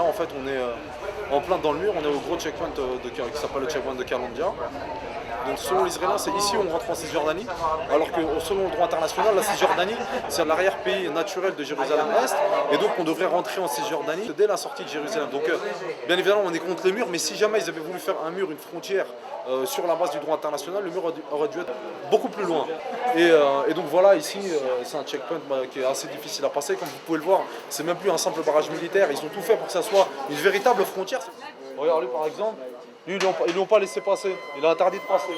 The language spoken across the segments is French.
en fait, on est en plein dans le mur, on est au gros checkpoint qui s'appelle le checkpoint de Kalandia. Donc selon les Israéliens, c'est ici où on rentre en Cisjordanie, alors que selon le droit international, la Cisjordanie, c'est l'arrière-pays naturel de Jérusalem-Est, et donc on devrait rentrer en Cisjordanie dès la sortie de Jérusalem. Donc bien évidemment, on est contre les murs, mais si jamais ils avaient voulu faire un mur, une frontière, sur la base du droit international, le mur aurait dû être beaucoup plus loin. Et donc voilà, ici, c'est un checkpoint qui est assez difficile à passer. Comme vous pouvez le voir, c'est même plus un simple barrage militaire, ils ont tout fait pour que ça soit une véritable frontière. Regardez par exemple, lui, ils l'ont pas laissé passer, il a interdit de passer.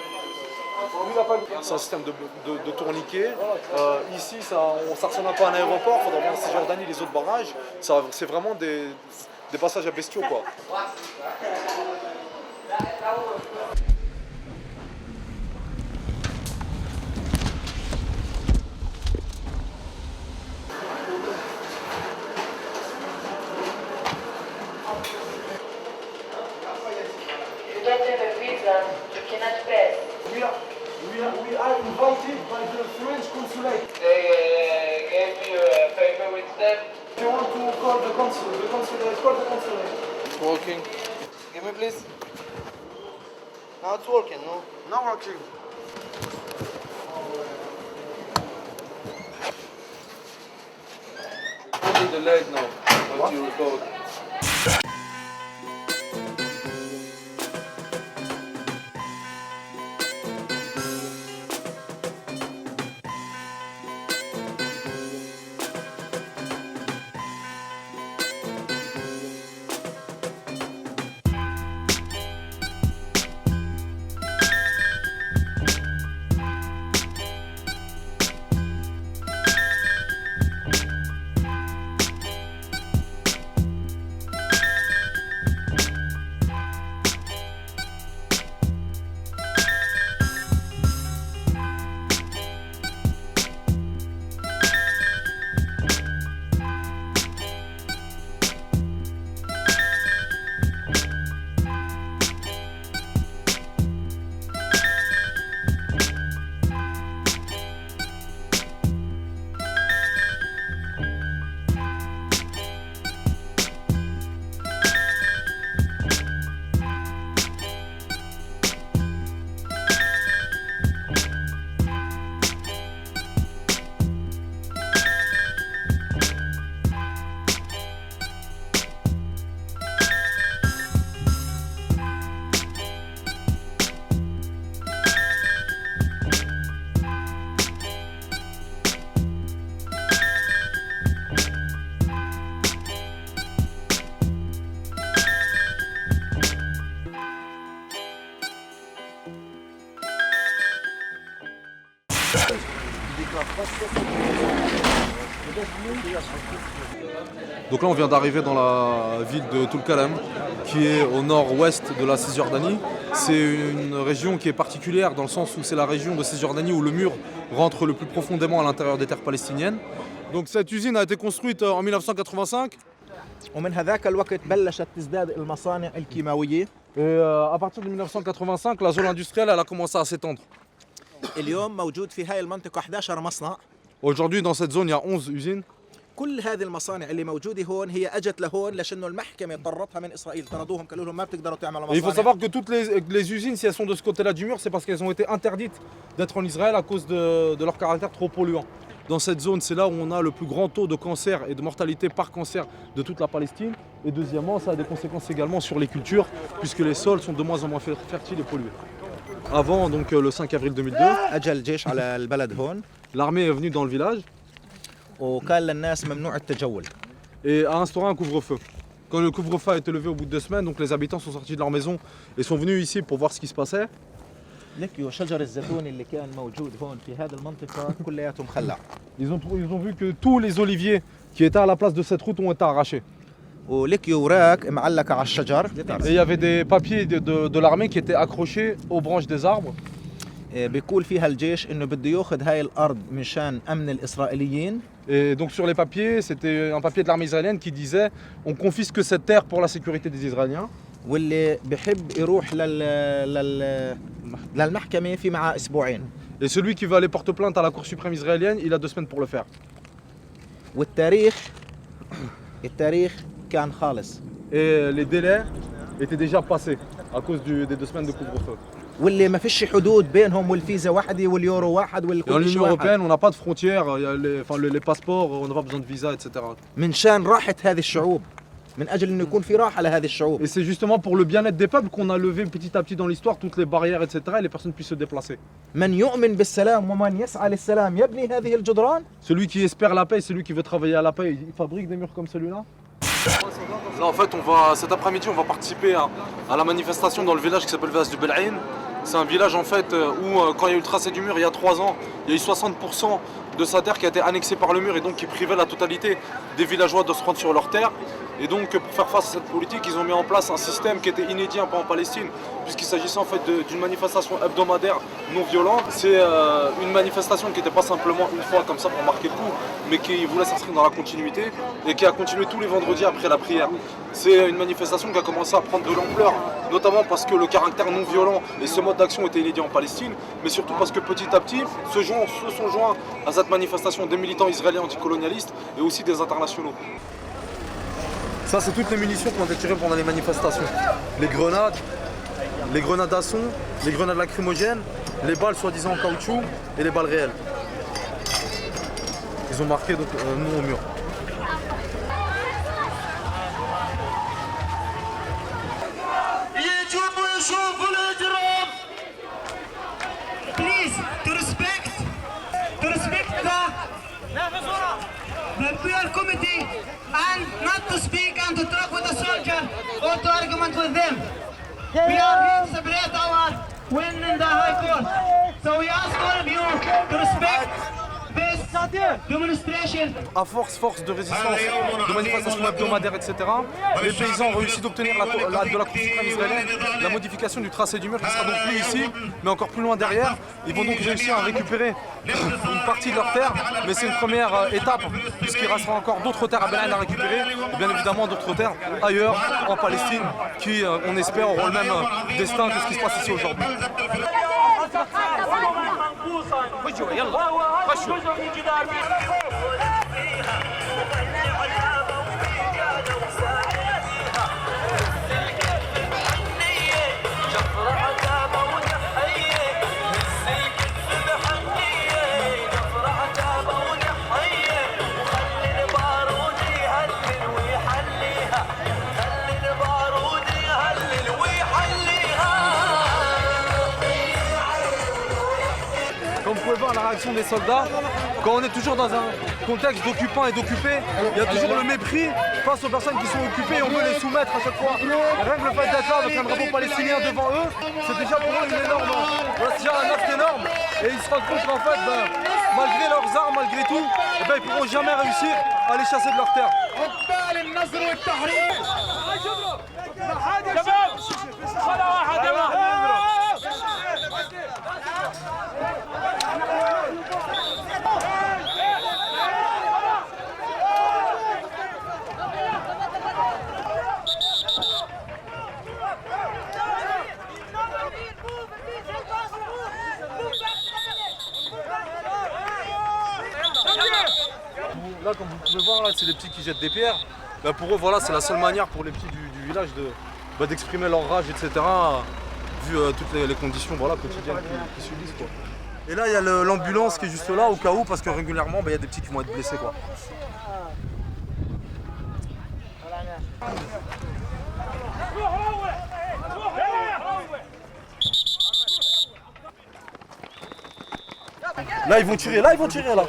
C'est un système de tourniquet. Ici, ça ressemble un peu à un aéroport, il faudra voir en Cisjordanie les autres barrages. C'est vraiment des passages à bestiaux, quoi. We are invited by the French consulate. They gave me a paper with them. If you want to call the consulate, call the consulate. It's working. Give me please. Now it's working, no? Not working. Only the leg now. What you record. Donc là on vient d'arriver dans la ville de Tulkarem qui est au nord-ouest de la Cisjordanie. C'est une région qui est particulière dans le sens où c'est la région de Cisjordanie où le mur rentre le plus profondément à l'intérieur des terres palestiniennes. Donc cette usine a été construite en 1985. ومن هذاك الوقت بلشت تزداد المصانع الكيماوية. Et à partir de 1985, la zone industrielle elle a commencé à s'étendre. اليوم موجود في هاي المنطقة 11 مصنع. Aujourd'hui dans cette zone il y a 11 usines. كل هذه المصانع اللي موجودة هون هي اجت لهون لشانه المحكمة طردتها من اسرائيل، طردوهم قالوا لهم ما بتقدروا تعملوا Et il faut مصانع. savoir que toutes les usines, si elles sont de ce côté-là du mur, c'est parce qu'elles ont été interdites d'être en Israël à cause de leur caractère trop polluant. Dans cette zone, c'est là où on a le plus grand taux de cancer et de mortalité par cancer de toute la Palestine. Et deuxièmement, ça a des conséquences également sur les cultures, puisque les sols sont de moins en moins fertiles et pollués. Avant, donc le 5 avril 2002, اجى الجيش على البلد هون l'armée est venue dans le village وقال للناس ممنوع التجول. et a instauré un couvre-feu. Quand le couvre-feu a été levé au bout de 2 semaines, donc les habitants sont sortis de leur maison et sont venus ici pour voir ce qui se passait. لكيو شجر الزيتون اللي كان موجود هون في هذه المنطقة كلياته مخلع. Ils ont vu que tous les oliviers qui étaient à la place de cette route ont été arrachés. ولكيو وراك معلقة على الشجر. Et il y avait des papiers de l'armée qui étaient accrochés aux branches des arbres. بيقول فيها الجيش انه بده ياخذ هاي الارض مشان امن الاسرائيليين. Et donc sur les papiers, c'était un papier de l'armée israélienne qui disait on confisque cette terre pour la sécurité des Israéliens. واللي بحب يروح للمحكمة في معاه اسبوعين. Et celui qui veut aller porter plainte à la Cour suprême israélienne, il a 2 semaines pour le faire. والتاريخ كان خالص. Et les délais étaient déjà passés à cause des 2 semaines de couvre-feu. واللي ما فيش حدود بينهم والفيزا واحدة واليورو واحد Dans والكل شيء l'Union واحد. européenne, on n'a pas de frontières, il y a les passeports, on n'a pas besoin de visa, etc. من شان راحة هذه الشعوب، من أجل إنه يكون في راحة لهذه الشعوب. Et c'est justement pour le bien-être des peuples qu'on a levé petit à petit dans l'histoire toutes les barrières, etc. et les personnes puissent se déplacer. من يؤمن بالسلام ومن يسعى للسلام يبني هذه الجدران. Celui qui espère la paix, celui qui veut travailler à la paix, il fabrique des murs comme celui-là. Là en fait, cet après-midi, on va participer à la manifestation dans le village qui s'appelle le village de Bel'aïn. C'est un village en fait où quand il y a eu le tracé du mur il y a 3 ans, il y a eu 60% de sa terre qui a été annexée par le mur et donc qui privait la totalité des villageois de se rendre sur leur terre. Et donc pour faire face à cette politique, ils ont mis en place un système qui était inédit un peu en Palestine, puisqu'il s'agissait en fait d'une manifestation hebdomadaire non violente. C'est une manifestation qui n'était pas simplement une fois comme ça pour marquer le coup, mais qui voulait s'inscrire dans la continuité et qui a continué tous les vendredis après la prière. C'est une manifestation qui a commencé à prendre de l'ampleur, notamment parce que le caractère non violent et ce mode d'action était inédit en Palestine, mais surtout parce que petit à petit se sont joints à cette manifestation des militants israéliens anticolonialistes et aussi des internationaux. Ça, c'est toutes les munitions qui ont été tirées pendant les manifestations. Les grenades à son, les grenades lacrymogènes, les balles soi-disant en caoutchouc et les balles réelles. Ils ont marqué donc nous au mur. Please, to respect the prayer committee and not to speak and to talk with the soldier or to argument with them. We are here to celebrate our win in the High Court. So we ask all of you to respect this demonstration. À force de résistance, de manifestations hebdomadaires, etc., les paysans ont réussi d'obtenir de la Cour suprême israélienne la modification du tracé du mur qui sera donc plus ici, mais encore plus loin derrière. Ils vont donc réussir à récupérer une partie de leur terre, mais c'est une première étape, puisqu'il restera encore d'autres terres à Bel'aïn à récupérer, et bien évidemment d'autres terres ailleurs, en Palestine, qui, on espère, auront le même destin que ce qui se passe ici aujourd'hui. Comme vous pouvez voir la réaction des soldats, quand on est toujours dans un contexte d'occupants et d'occupés, il y a toujours le mépris face aux personnes qui sont occupées et on veut les soumettre à chaque fois. Rien que le fait d'être là avec un drapeau palestinien devant eux, c'est déjà pour eux une énorme, voilà, c'est déjà un acte énorme. Et ils se rendent compte qu'en fait, malgré leurs armes, malgré tout, ils ne pourront jamais réussir à les chasser de leur terre. Là, comme vous pouvez voir, là, c'est les petits qui jettent des pierres. Ben, pour eux, voilà, c'est la seule manière pour les petits du village d'exprimer leur rage, etc. Vu toutes les conditions voilà, quotidiennes qu'ils subissent. Quoi. Et là, il y a l'ambulance qui est juste là au cas où, parce que régulièrement, il y a des petits qui vont être blessés. Quoi. Là, ils vont tirer, là.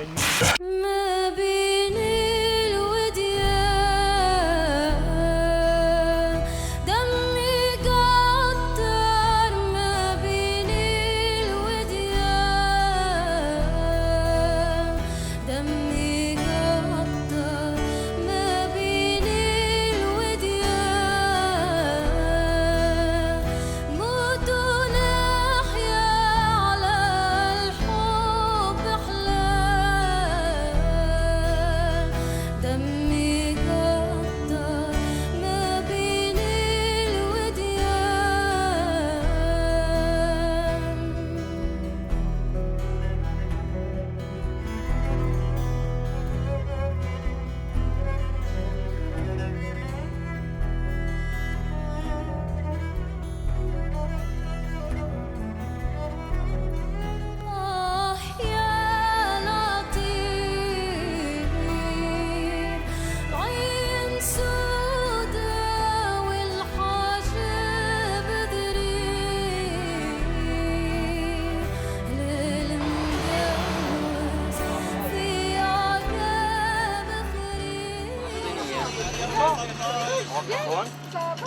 هون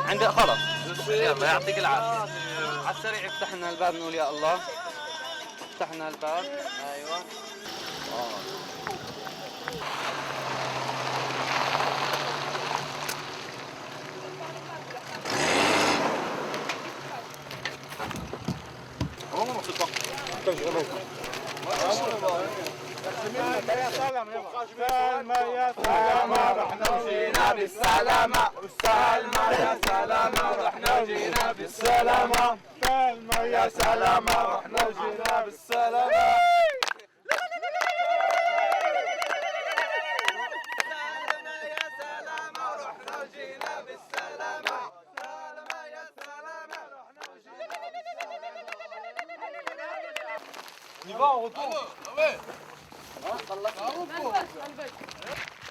عندي خلص يلا يعطيك العافيه على السريع افتح لنا الباب نقول يا الله افتح لنا الباب ايوه سلمى يا سلامة رحنا وجينا بالسلامة سلمى يا سلامة رحنا وجينا بالسلامة سلمى يا سلامة رحنا وجينا بالسلامة On y va, on retourne.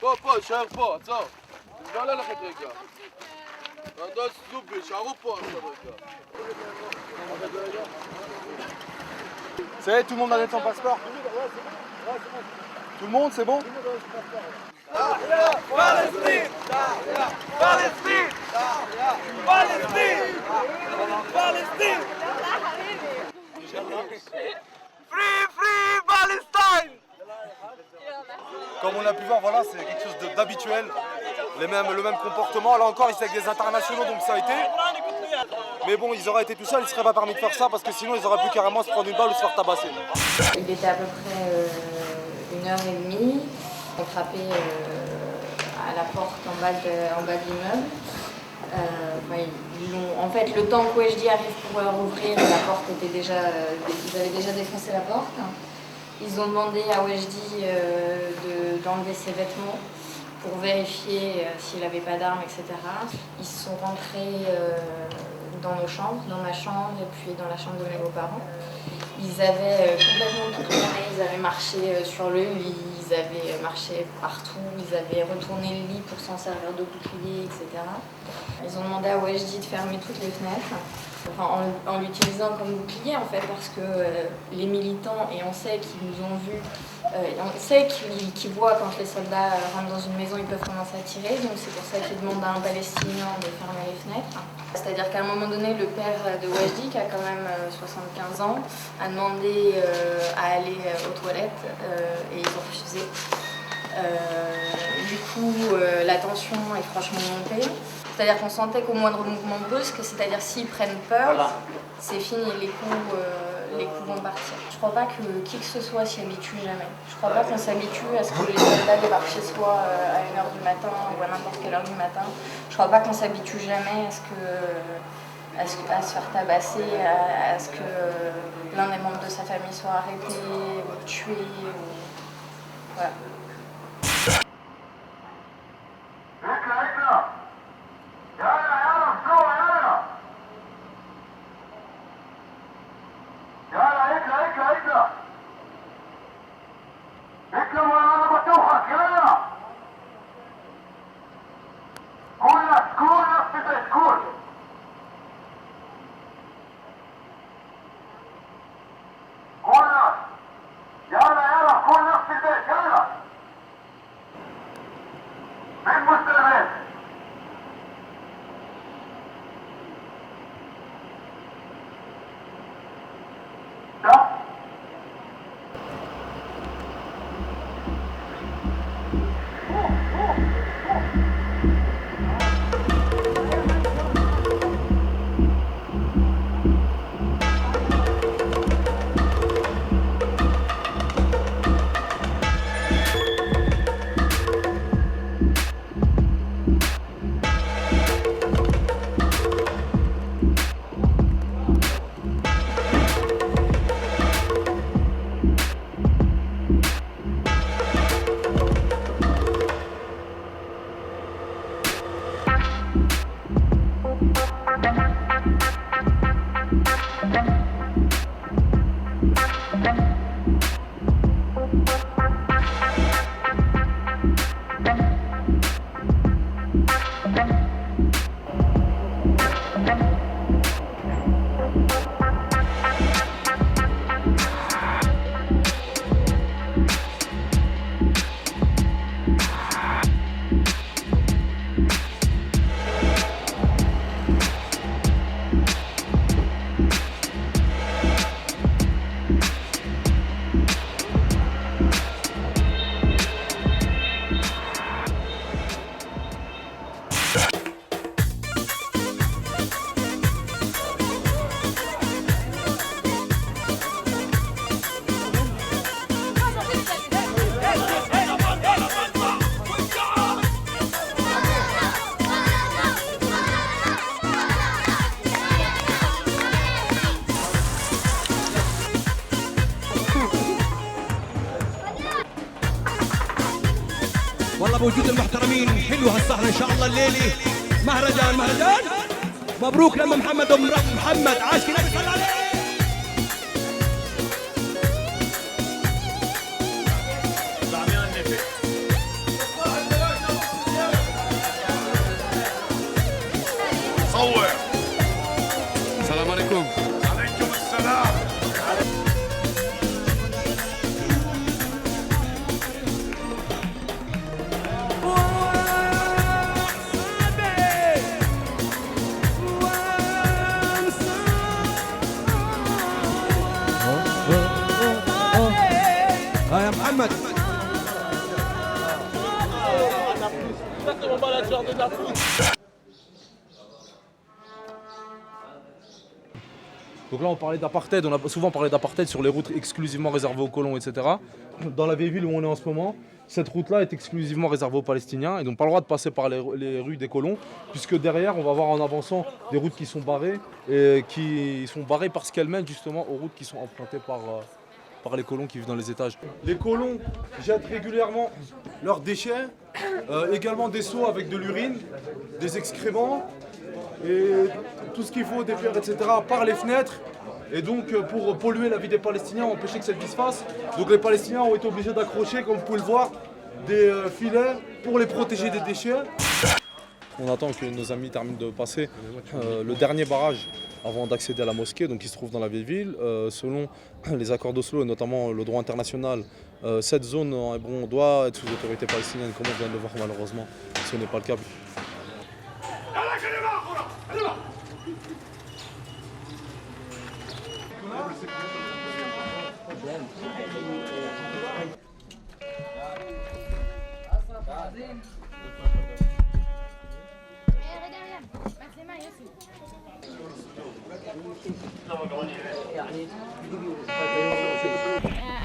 بابا شهر با تا جالا لك تيجا هذا زوبي شهر با Ça y est, tout le monde a son passeport. Tout le monde, c'est bon? Palestine Palestine Palestine Palestine Free Palestine. Comme on a pu voir, voilà, c'est quelque chose d'habituel. Le même comportement. Là encore, ici avec des internationaux, donc ça a été. Mais bon, ils auraient été tout seuls, ils ne seraient pas permis de faire ça parce que sinon ils auraient pu carrément se prendre une balle ou se faire tabasser. Il était à peu près 1h30. On frappait à la porte en bas de l'immeuble. En fait, le temps que Wejdi arrive pour rouvrir, la porte était déjà, ils avaient déjà défoncé la porte. Ils ont demandé à Wejdi d'enlever ses vêtements pour vérifier s'il n'avait pas d'armes, etc. Ils sont rentrés dans nos chambres, dans ma chambre et puis dans la chambre de mes beaux-parents. Ils avaient complètement tout tourné, ils avaient marché sur le lit, ils avaient marché partout, ils avaient retourné le lit pour s'en servir de bouclier, etc. Ils ont demandé à Wejdi de fermer toutes les fenêtres, enfin, en l'utilisant comme bouclier en fait, parce que les militants, et on sait qu'ils nous ont vus, on sait qu'ils voient quand les soldats rentrent dans une maison, ils peuvent commencer à tirer, donc c'est pour ça qu'ils demandent à un Palestinien de fermer les fenêtres. C'est-à-dire qu'à un moment donné, le père de Wejdi, qui a quand même 75 ans, a demandé à aller aux toilettes et ils ont refusé. Du coup, la tension est franchement montée. C'est-à-dire qu'on sentait qu'au moindre mouvement brusque, c'est-à-dire s'ils prennent peur, c'est fini, les coups vont partir. Je crois pas que qui que ce soit s'y habitue jamais. Je crois pas qu'on s'habitue à ce que les soldats débarquent chez soi à 1h du matin ou à n'importe quelle heure du matin. Je crois pas qu'on s'habitue jamais à se faire tabasser, à ce que l'un des membres de sa famille soit arrêté ou tué. Voilà. بوجود المحترمين حلو هالسهرة إن شاء الله الليلة مهرجان مبروك لما محمد محمد عاش كده صلى عليه. صور. السلام عليكم. عليكم السلام. يا محمد. Donc là on parlait d'apartheid, on a souvent parlé d'apartheid sur les routes exclusivement réservées aux colons, etc. Dans la vieille ville où on est en ce moment, cette route-là est exclusivement réservée aux Palestiniens et donc pas le droit de passer par les rues des colons, puisque derrière on va voir en avançant des routes qui sont barrées et qui sont barrées parce qu'elles mènent justement aux routes qui sont empruntées par les colons qui vivent dans les étages. Les colons jettent régulièrement leurs déchets, également des seaux avec de l'urine, des excréments et tout ce qu'il faut, des pierres, etc. par les fenêtres. Et donc pour polluer la vie des Palestiniens, empêcher que cette vie se fasse. Donc les Palestiniens ont été obligés d'accrocher, comme vous pouvez le voir, des filets pour les protéger des déchets. On attend que nos amis terminent de passer le dernier barrage avant d'accéder à la mosquée, donc qui se trouve dans la vieille ville. Selon les accords d'Oslo et notamment le droit international, cette zone en Hébron doit être sous autorité palestinienne, comme on vient de le voir malheureusement. Ce n'est pas le cas.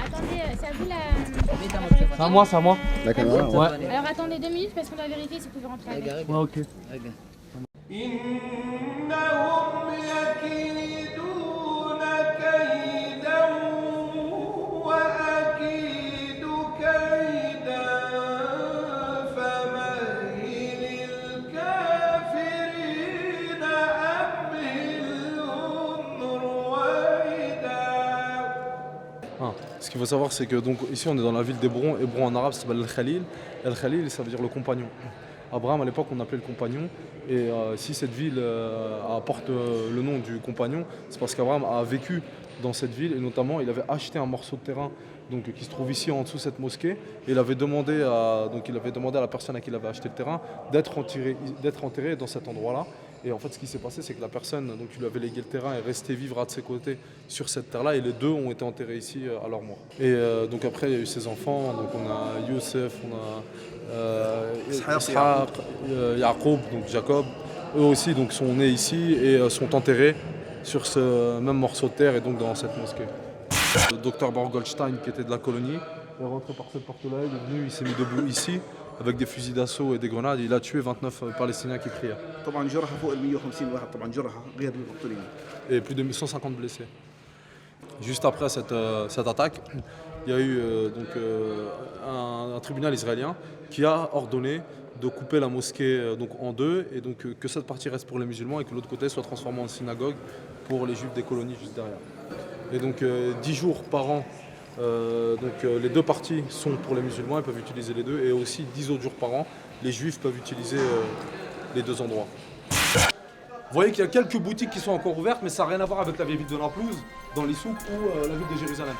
Attendez, c'est à vous la... C'est à moi, c'est à moi. La caméra, ouais. Alors attendez 2 minutes parce qu'on doit vérifier si vous pouvez rentrer avec. Ouais, ok. Ce qu'il faut savoir, c'est que donc, ici on est dans la ville d'Hébron. Hébron en arabe ça s'appelle Al-Khalil. Al-Khalil ça veut dire le compagnon. Abraham à l'époque on appelait le compagnon. Et si cette ville apporte le nom du compagnon, c'est parce qu'Abraham a vécu dans cette ville et notamment il avait acheté un morceau de terrain donc, qui se trouve ici en dessous de cette mosquée. Et il avait demandé à la personne à qui il avait acheté le terrain d'être enterré dans cet endroit-là. Et en fait, ce qui s'est passé, c'est que la personne donc, qui lui avait légué le terrain est restée vivre de ses côtés sur cette terre-là et les deux ont été enterrés ici à leur mort. Et donc après, il y a eu ses enfants, donc on a Youssef, on a Ishaq, Yacoub, donc Jacob. Eux aussi donc, sont nés ici et sont enterrés sur ce même morceau de terre et donc dans cette mosquée. Le docteur Borgoldstein, qui était de la colonie, est rentré par cette porte-là, il est venu, il s'est mis debout ici. Avec des fusils d'assaut et des grenades, il a tué 29 Palestiniens qui priaient. Et plus de 150 blessés. Juste après cette attaque, il y a eu un tribunal israélien qui a ordonné de couper la mosquée en deux et donc que cette partie reste pour les musulmans et que l'autre côté soit transformé en synagogue pour les juifs des colonies juste derrière. Et donc 10 jours par an, les deux parties sont pour les musulmans, ils peuvent utiliser les deux, et aussi 10 autres jours par an, les juifs peuvent utiliser les deux endroits. Vous voyez qu'il y a quelques boutiques qui sont encore ouvertes, mais ça n'a rien à voir avec la vieille ville de Naplouse, dans les souks ou la ville de Jérusalem.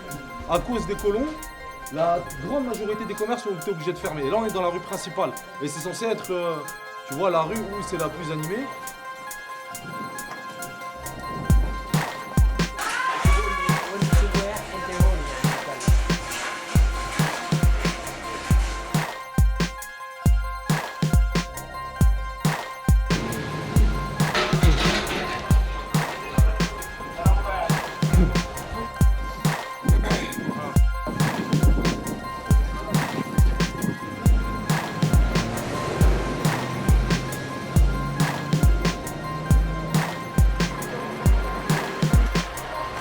À cause des colons, la grande majorité des commerces ont été obligés de fermer. Et là on est dans la rue principale, et c'est censé être, tu vois, la rue où c'est la plus animée.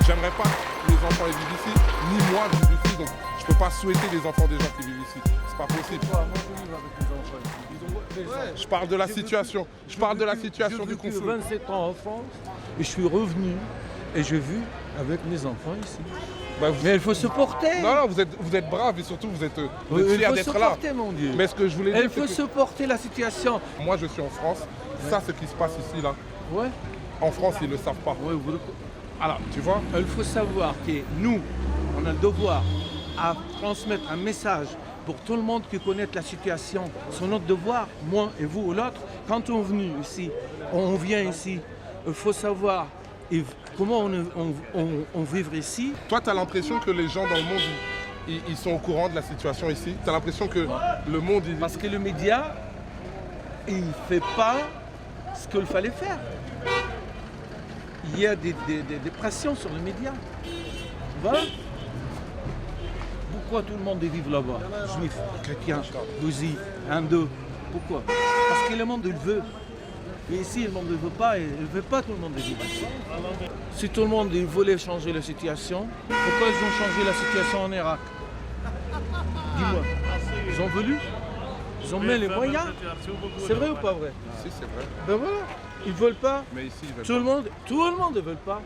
J'aimerais pas que les enfants vivent ici, ni moi vivre ici, donc je peux pas souhaiter les enfants des gens qui vivent ici. pas possible. Je parle de la situation. Je parle de la situation du conflit. J'ai vécu 27 ans en France et je suis revenu et j'ai vu avec mes enfants ici. Mais il faut se porter. Non, vous êtes brave et surtout vous êtes fiers d'être là. Il faut se porter, mon Dieu. Mais ce que je voulais dire, il faut se porter la situation. Moi, je suis en France. Ça, ce qui se passe ici, là. Ouais. En France, ils ne le savent pas. Ouais, alors, tu vois. Il faut savoir que nous, on a le devoir à transmettre un message pour tout le monde qui connaît la situation. C'est notre devoir, moi et vous ou l'autre. Quand on est venu ici, on vient ici, il faut savoir comment on vivre ici. Toi, tu as l'impression que les gens dans le monde, ils sont au courant de la situation ici. Tu as l'impression que le monde... Parce que le média, il ne fait pas ce qu'il fallait faire. Il y a des pressions sur les médias. Voilà. Pourquoi tout le monde vive là-bas? Juifs, chrétiens, bousy, hindous. Pourquoi? Parce que le monde il veut. Et ici, le monde ne veut pas, et il ne veut pas tout le monde vivre ici. Si tout le monde il voulait changer la situation, pourquoi ils ont changé la situation en Irak? Dis-moi. Ils ont voulu? Ils ont mis les moyens? C'est vrai ou pas vrai? Si, c'est vrai. Ben voilà. Ils ne veulent pas. Mais ici, ils veulent tout le monde ne veut pas.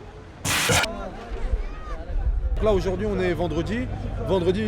Là aujourd'hui on est vendredi,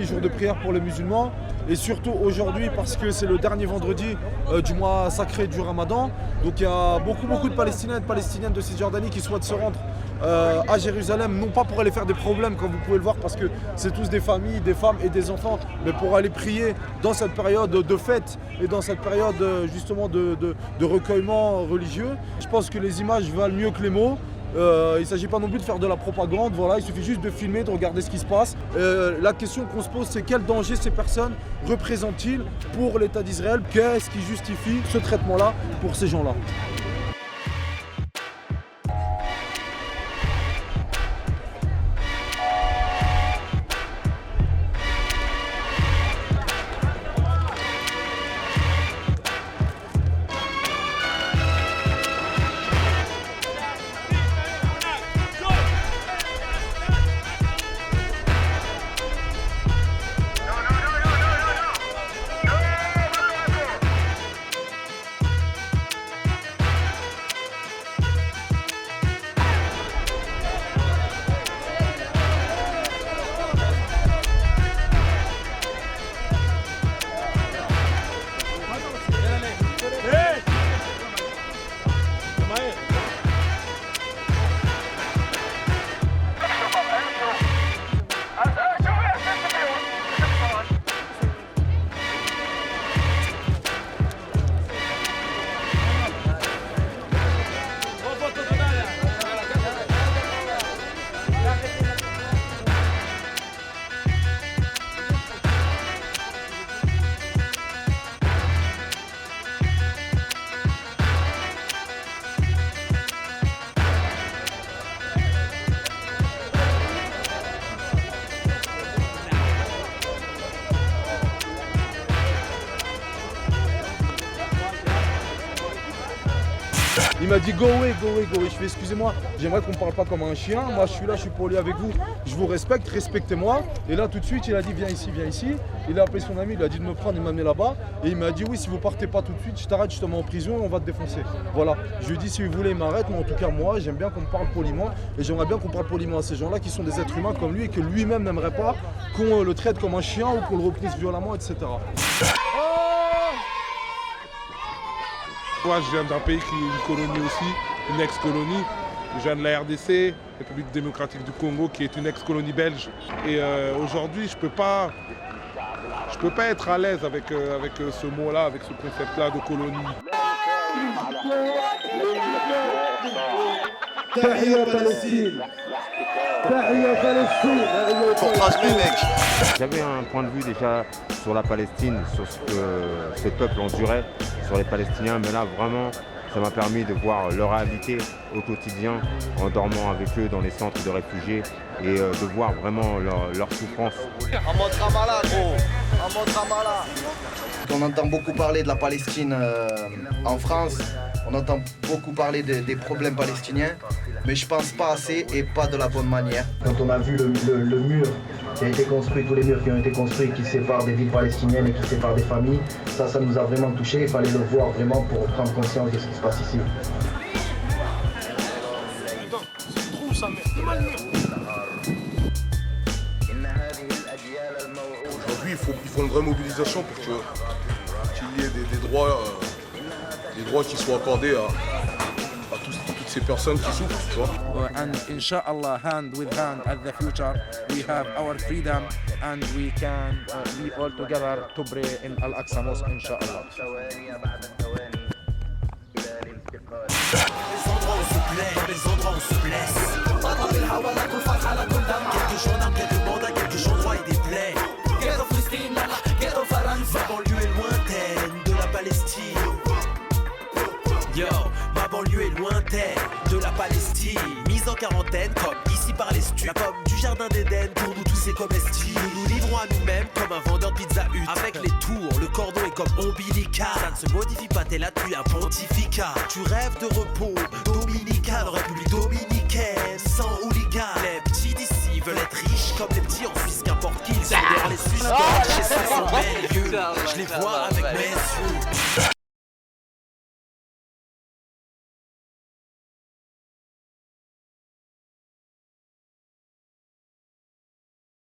jour de prière pour les musulmans et surtout aujourd'hui parce que c'est le dernier vendredi du mois sacré du Ramadan. Donc il y a beaucoup de Palestiniens et de Palestiniennes de Cisjordanie qui souhaitent se rendre à Jérusalem, non pas pour aller faire des problèmes comme vous pouvez le voir parce que c'est tous des familles, des femmes et des enfants, mais pour aller prier dans cette période de fête et dans cette période justement de recueillement religieux. Je pense que les images valent mieux que les mots. Il ne s'agit pas non plus de faire de la propagande, voilà, il suffit juste de filmer, de regarder ce qui se passe. La question qu'on se pose, c'est quel danger ces personnes représentent-ils pour l'État d'Israël? Qu'est-ce qui justifie ce traitement-là pour ces gens-là? Il m'a dit go away, go away, go away. Je fais excusez-moi, j'aimerais qu'on ne parle pas comme un chien. Moi je suis là, je suis poli avec vous, je vous respecte, respectez-moi. Et là tout de suite il a dit viens ici, viens ici. Il a appelé son ami, il a dit de me prendre, il m'a amené là-bas. Et il m'a dit oui, si vous partez pas tout de suite, je t'arrête, je te mets en prison et on va te défoncer. Voilà, je lui ai dit si vous voulez il m'arrête, mais en tout cas moi j'aime bien qu'on me parle poliment. Et j'aimerais bien qu'on parle poliment à ces gens-là qui sont des êtres humains comme lui et que lui-même n'aimerait pas qu'on le traite comme un chien ou qu'on le reprise violemment, etc. Moi, je viens d'un pays qui est une colonie aussi, une ex-colonie. Je viens de la RDC, République démocratique du Congo, qui est une ex-colonie belge. Et aujourd'hui, je peux pas être à l'aise avec ce mot-là, avec ce concept-là de colonie. J'avais un point de vue déjà sur la Palestine, sur ce que ces peuples enduraient, sur les Palestiniens, mais là vraiment ça m'a permis de voir leur réalité au quotidien en dormant avec eux dans les centres de réfugiés et de voir vraiment leur souffrance. En mode Ramallah, gros, en mode Ramallah. On entend beaucoup parler de la Palestine en France, on entend beaucoup parler des problèmes palestiniens, mais je pense pas assez et pas de la bonne manière. Quand on a vu le mur qui a été construit, tous les murs qui ont été construits, qui séparent des villes palestiniennes et qui séparent des familles. Ça nous a vraiment touché. Il fallait le voir vraiment pour prendre conscience de ce qui se passe ici. Aujourd'hui, il faut une vraie mobilisation pour qu'il y ait des droits qui soient accordés à toutes ces personnes qui souffrent, tu vois. And inshallah, hand with hand at the future, we have our freedom and we can be all together to pray in Al-Aqsa Mosque, inshallah. Les endroits où se blesse. Quelques gendarmes, quelques bandits, quelques gendarmes et des plaies. Ma banlieue est lointaine de la Palestine. Yo, ma banlieue est lointaine de la Palestine. Mise en quarantaine comme ici par les stupes. La pomme du jardin d'Éden pour nous tous c'est comestible. Nous nous livrons à nous-mêmes comme un vendeur de pizza hut. Avec les tours, le cordon est comme ombilical. Ça ne se modifie pas, t'es là, tu es un pontificat. Tu rêves de repos dominical en République dominicaine. Sans hooligan, les petits d'ici veulent être riches comme les petits en Suisse, qu'importe qui ils sont. Derrière les Suisses, chez 500 milieux, je les vois avec mes yeux.